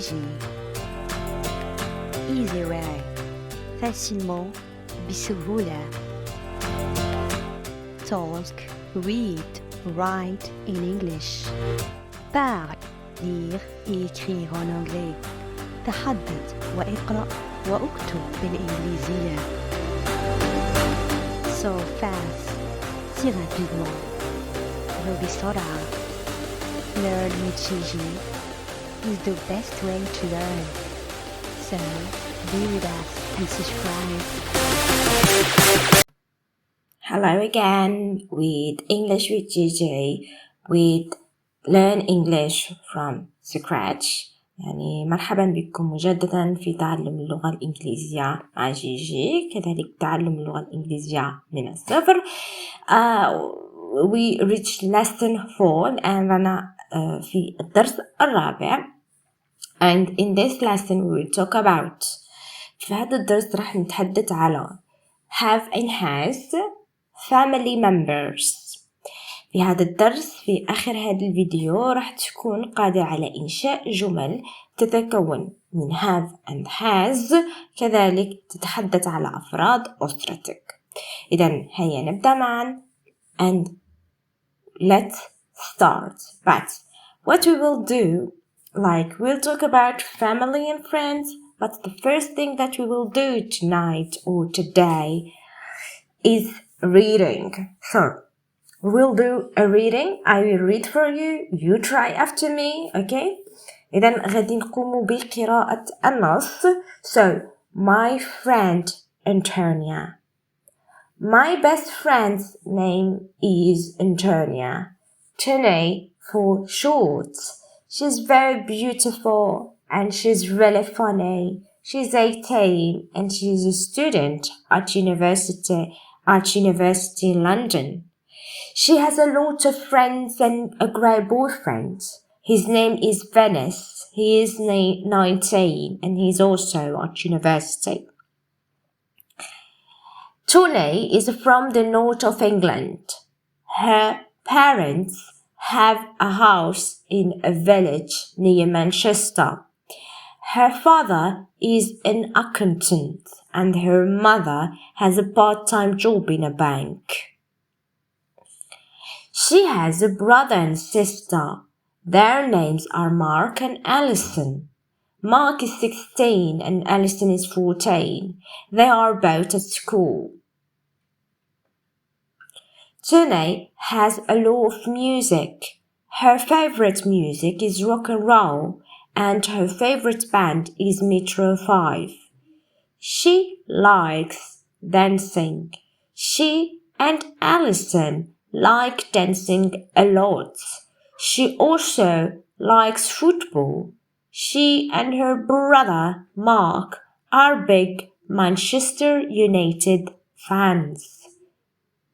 easy. Easy way. Facilement, بسهولة. Talk, read, write in English. Parle, lire et écrire en anglais. تحدث واقرأ واكتب بالإنجليزية. So fast, si rapidement. بسرعة. Learn with Gigi is the best way to learn. So be with us and subscribe. Hello again with English with Gigi with Learn English from Scratch. يعني مرحبا بكم مجددا في تعلم اللغة الإنجليزية مع جيجي، كذلك تعلم اللغة الإنجليزية من الصفر. We reached lesson 4 and أنا في الدرس الرابع. And in this lesson we will talk about في هذا الدرس راح نتحدث على have and has family members. في هذا الدرس في آخر هذا الفيديو راح تكون قادر على إنشاء جمل تتكون من have and has، كذلك تتحدث على أفراد أسرتك. إذن هيا نبدأ معا and let's start. But what we will do, like we'll talk about family and friends, but the first thing that we will do tonight or today is reading. So we'll do a reading. I will read for you. You try after me, okay? إذن غادي نقوم بقراءة النص. So my friend Antonia. My best friend's name is Antonia. Tony for short. She's very beautiful and she's really funny. She's 18 and she's a student at university in London. She has a lot of friends and a great boyfriend. His name is Venice. He is 19 and he's also at university. Tony is from the north of England. Her parents have a house in a village near Manchester. Her father is an accountant and her mother has a part-time job in a bank. She has a brother and sister. Their names are Mark and Alison. Mark is 16 and Alison is 14. They are both at school. Tony has a lot of music. Her favorite music is rock and roll and her favorite band is Metro 5. She likes dancing. She and Alison like dancing a lot. She also likes football. She and her brother Mark are big Manchester United fans.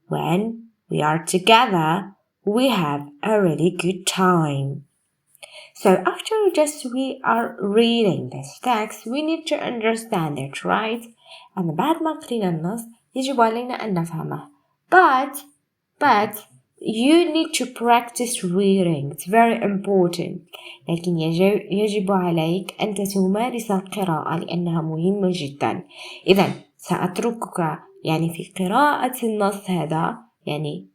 When we are together, we have a really good time. So after we are reading this text, we need to understand it, right? And بعد ما قرينا النص يجب علينا أن نفهمه. But you need to practice reading. It's very important. لكن يجب عليك أن تمارس القراءة لأنها مهمة جدا. إذن سأتركك يعني في قراءة النص هذا، يعني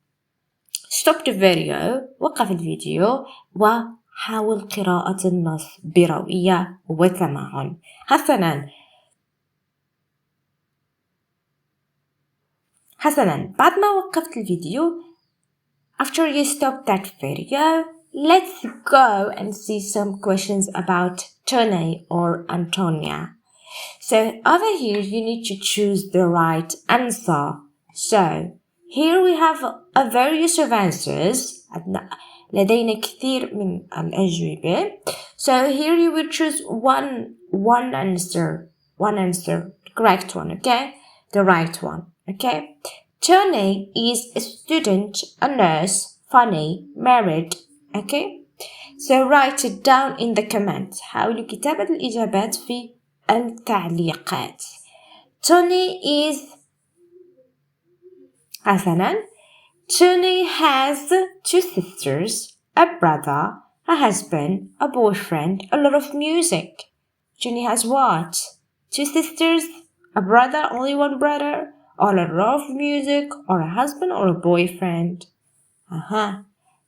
stop the video، وقف الفيديو وحاول قراءة النص بروية وتمعن. حسنا بعد ما وقفت الفيديو, after you stop that video, let's go and see some questions about Tony or Antonia. So over here you need to choose the right answer. So here we have a various of answers. لدينا كثير من الأجوبة. So here you will choose one answer, the correct one, okay? The right one, okay? Tony is a student, a nurse, funny, married, okay? So write it down in the comments. حاولوا كتابة الإجابات في التعليقات. Tony is حسناً. Tony has 2 sisters, a brother, a husband, a boyfriend, a lot of music. Jenny has what? 2 sisters, a brother, only one brother, or a lot of music, or a husband, or a boyfriend.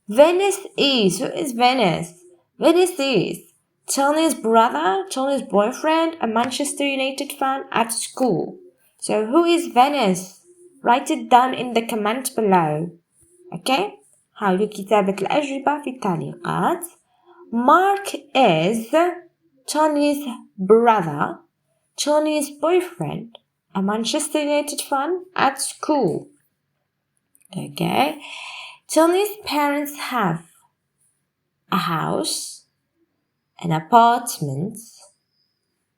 Venice is, who is Venice? Venice is Tony's brother, Tony's boyfriend, a Manchester United fan at school. So who is Venice? Write it down in the comment below. Okay? حاولوا كتابة الأجوبة في التعليقات. Mark is Tony's brother, Tony's boyfriend, a Manchester United fan at school. Okay? Tony's parents have a house, an apartment,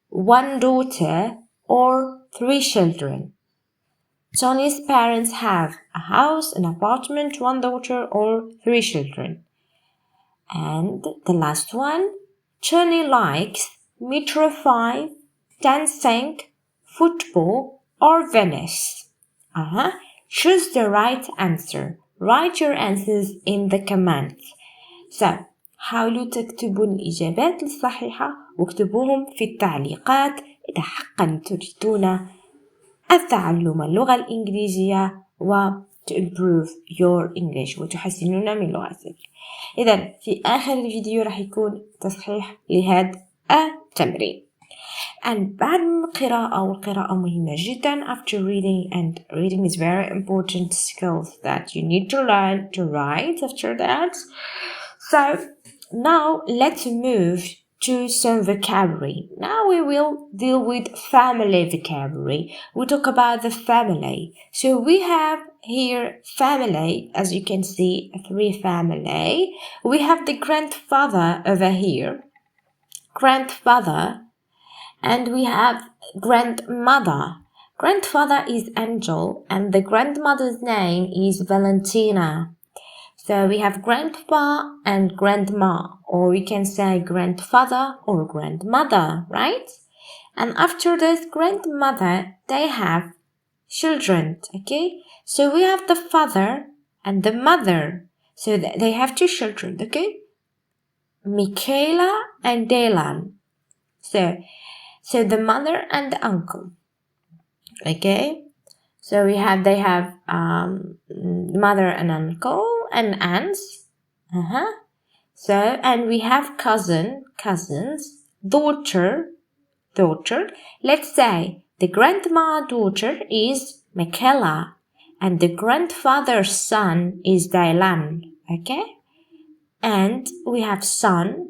1 daughter, or 3 children. Tony's parents have a house, an apartment, 1 daughter, or 3 children. And the last one, Tony likes Metro 5, dancing, football, or Venice. Choose the right answer. Write your answers in the comments. So, حاولوا تكتبون الإجابات الصحيحة واكتبوهم في التعليقات إذا حقا تريدون التعلم اللغة الإنجليزية to improve your English وتحسنون من لغتك. إذن في آخر الفيديو راح يكون تصحيح لهذا التمرين. And بعد القراءة والقراءة مهمة جدا after reading, and reading is very important skills that you need to learn to write after that. So now let's move to some vocabulary. Now we will deal with family vocabulary. We talk about the family. So we have here family, as you can see, 3 family. We have the grandfather over here, grandfather, and we have grandmother. Grandfather is Angel and the grandmother's name is Valentina. So we have grandpa and grandma, or we can say grandfather or grandmother, right? And after this grandmother, they have children, okay? So we have the father and the mother. So they have 2 children, okay? Michaela and Dylan. So the mother and the uncle, okay? So they have mother and uncle and aunts. So, and we have cousins, daughter. Let's say the grandma daughter is Michaela and the grandfather's son is Dylan, okay? And we have son.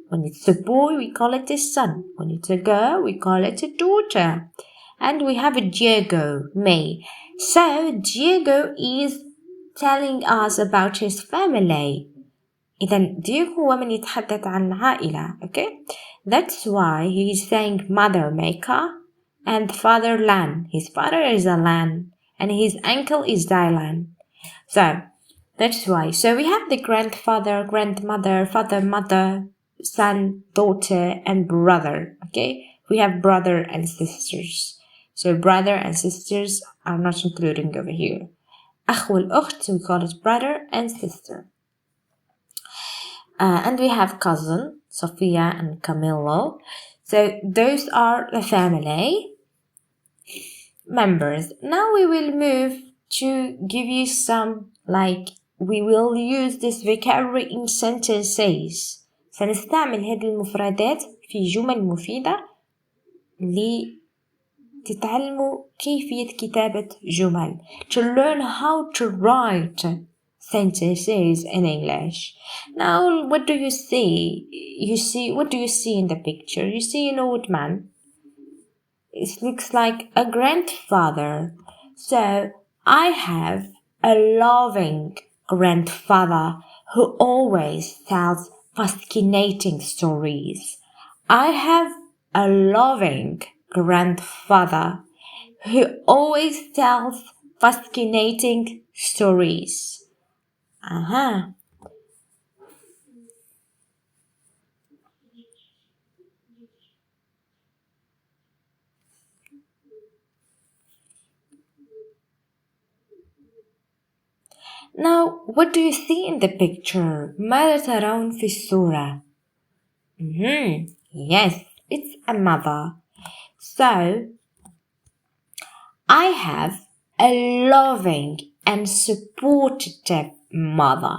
When it's a boy, we call it a son. When it's a girl, we call it a daughter. And we have a Diego, me. So Diego is telling us about his family. إذن Diego هو من يتحدث عن عائلة, okay? That's why he is saying mother Mecca and father Lan. His father is Alan and his uncle is Dylan. So that's why. So we have the grandfather, grandmother, father, mother, son, daughter, and brother. Okay? We have brother and sisters. So brother and sisters are not including over here. أخ والأخت, we call it brother and sister. And we have cousin, Sophia and Camilo. So those are the family members. Now we will move to give you some, we will use this vocabulary in sentences. سنستعمل هذه المفردات في جمل مفيدة لتتعلموا كيفية كتابة جمل. To learn how to write sentences in English. Now, what do you see? What do you see in the picture? You see an old man. It looks like a grandfather. So, I have a loving grandfather who always tells fascinating stories. I have a loving grandfather who always tells fascinating stories. Now, what do you see in the picture? ماذا ترون في الصورة? Yes, it's a mother. So, I have a loving and supportive mother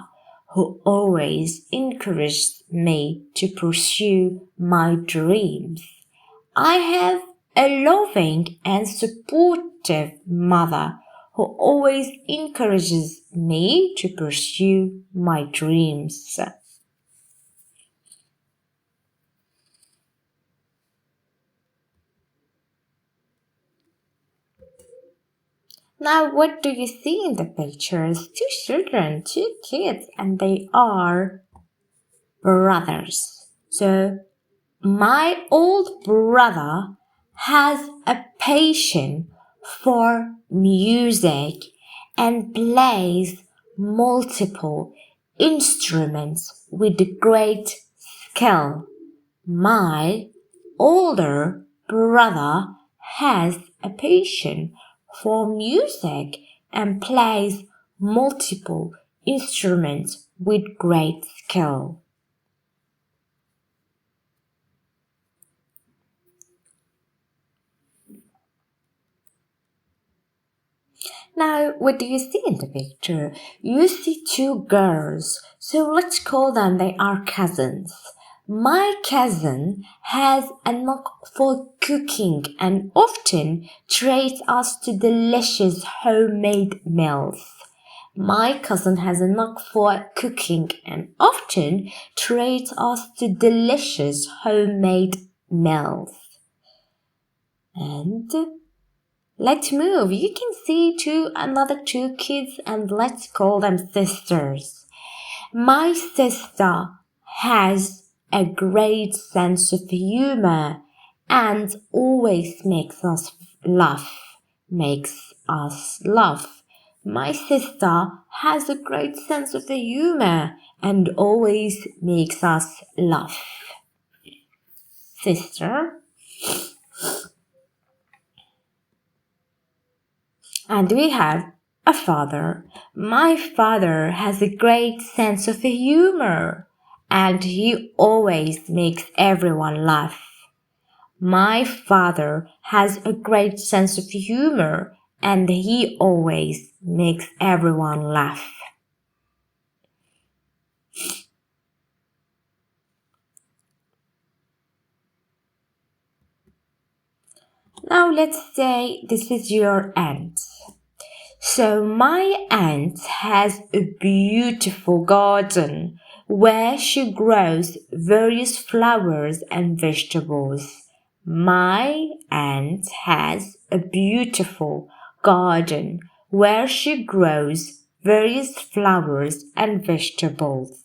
who always encourages me to pursue my dreams. I have a loving and supportive mother who always encourages me to pursue my dreams. Now, what do you see in the pictures? Two children, two kids, and they are brothers. So, my old brother has a passion for music and plays multiple instruments with great skill. My older brother has a passion for music and plays multiple instruments with great skill. Now, what do you see in the picture? You see two girls, so let's call them, they are cousins. My cousin has a knack for cooking and often treats us to delicious homemade meals. My cousin has a knack for cooking and often treats us to delicious homemade meals. And let's move. You can see another two kids and let's call them sisters. My sister has a great sense of humor and always makes us laugh. My sister has a great sense of humor and always makes us laugh. Sister. And we have a father. My father has a great sense of humor and he always makes everyone laugh. My father has a great sense of humor and he always makes everyone laugh. Now let's say this is your aunt. So my aunt has a beautiful garden where she grows various flowers and vegetables. My aunt has a beautiful garden where she grows various flowers and vegetables.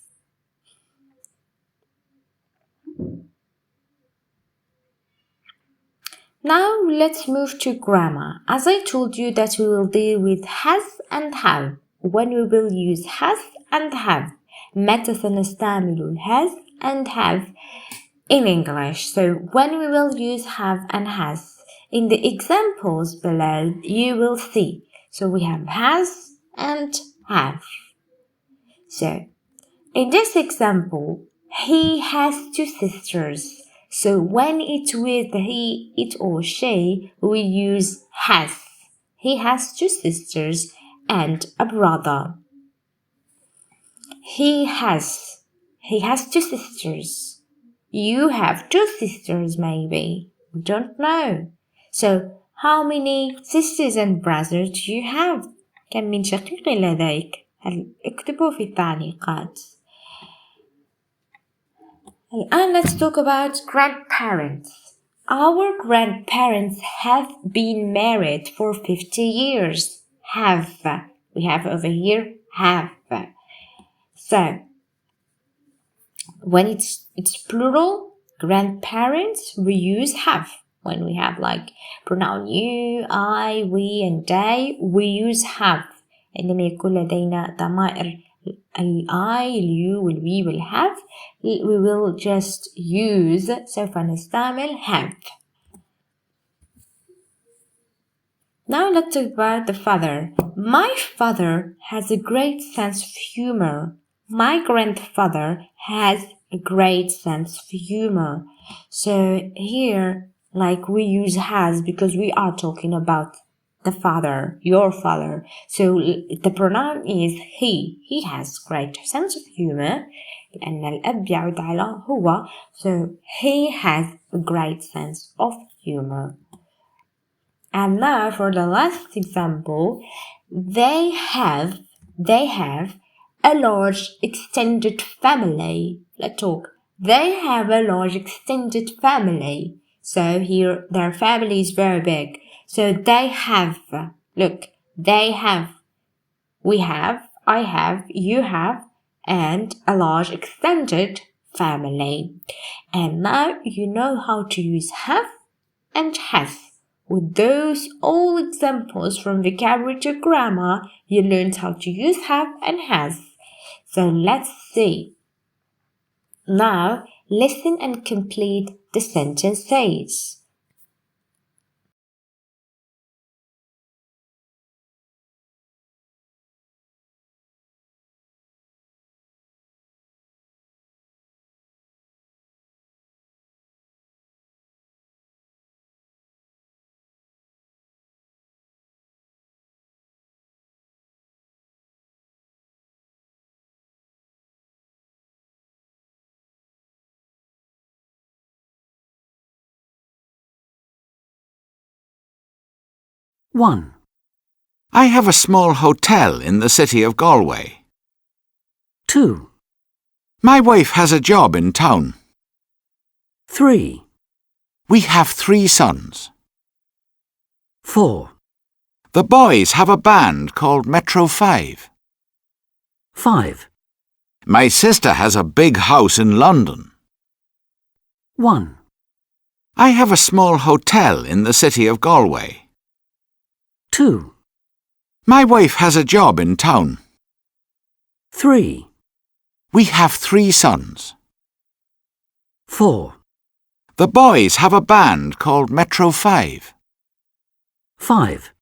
Now let's move to grammar. As I told you that we will deal with has and have. When we will use has and have. متى سنستعمل has and have in English. So when we will use have and has. In the examples below you will see. So we have has and have. So in this example, he has two sisters. So when it's with he, it or she, we use has. He has two sisters and a brother. He has two sisters. You have two sisters maybe. We don't know. So how many sisters and brothers do you have? كم من شقيق لديك؟ اكتبوا في التعليقات. And let's talk about grandparents. Our grandparents have been married for 50 years. Have. We have over here have. So, when it's plural, grandparents, we use have. When we have like pronoun you, I, we, and they, we use have. عندما يكون لدينا ضمائر I, you, we will have, we will just use سوف نستعمل have. Now let's talk about the father. My father has a great sense of humor. My grandfather has a great sense of humor. So here, like, we use has because we are talking about the father, your father. So the pronoun is he. He has great sense of humor. لأن الأب يعود على هو. So he has a great sense of humor. And now for the last example, they have a large extended family. Let's talk. They have a large extended family. So here their family is very big. So they have, look, they have, we have, I have, you have, and a large extended family. And now you know how to use have and has. With those all examples from vocabulary to grammar, you learned how to use have and has. So let's see. Now listen and complete the sentences. One. I have a small hotel in the city of Galway. 2. My wife has a job in town. 3. We have 3 sons. 4. The boys have a band called Metro 5. 5. My sister has a big house in London. 1. I have a small hotel in the city of Galway. 2. My wife has a job in town. 3. We have 3 sons. 4. The boys have a band called Metro 5. 5.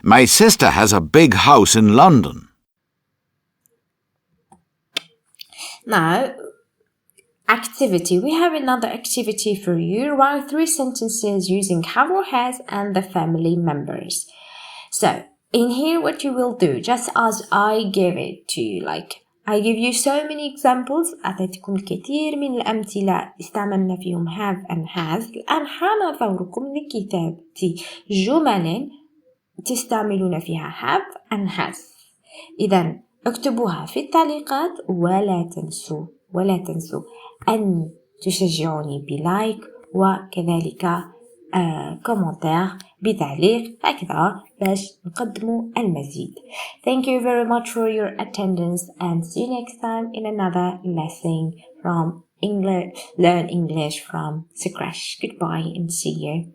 My sister has a big house in London. Now, activity. We have another activity for you. Write 3 sentences using have or has and the family members. So, in here what you will do, just as I gave it to you, like I give you so many examples. أعطيتكم الكثير من الأمثلة استعملنا فيهم have and has. الآن حان دوركم لكتابة جمل تستعملون فيها have and has. إذن اكتبوها في التعليقات ولا تنسوا أن تشجعوني بلايك وكذلك كومنتير بتعليق هكذا باش نقدموا المزيد. Thank you very much for your attendance and see you next time in another lesson from English. Learn English from scratch. Goodbye and see you.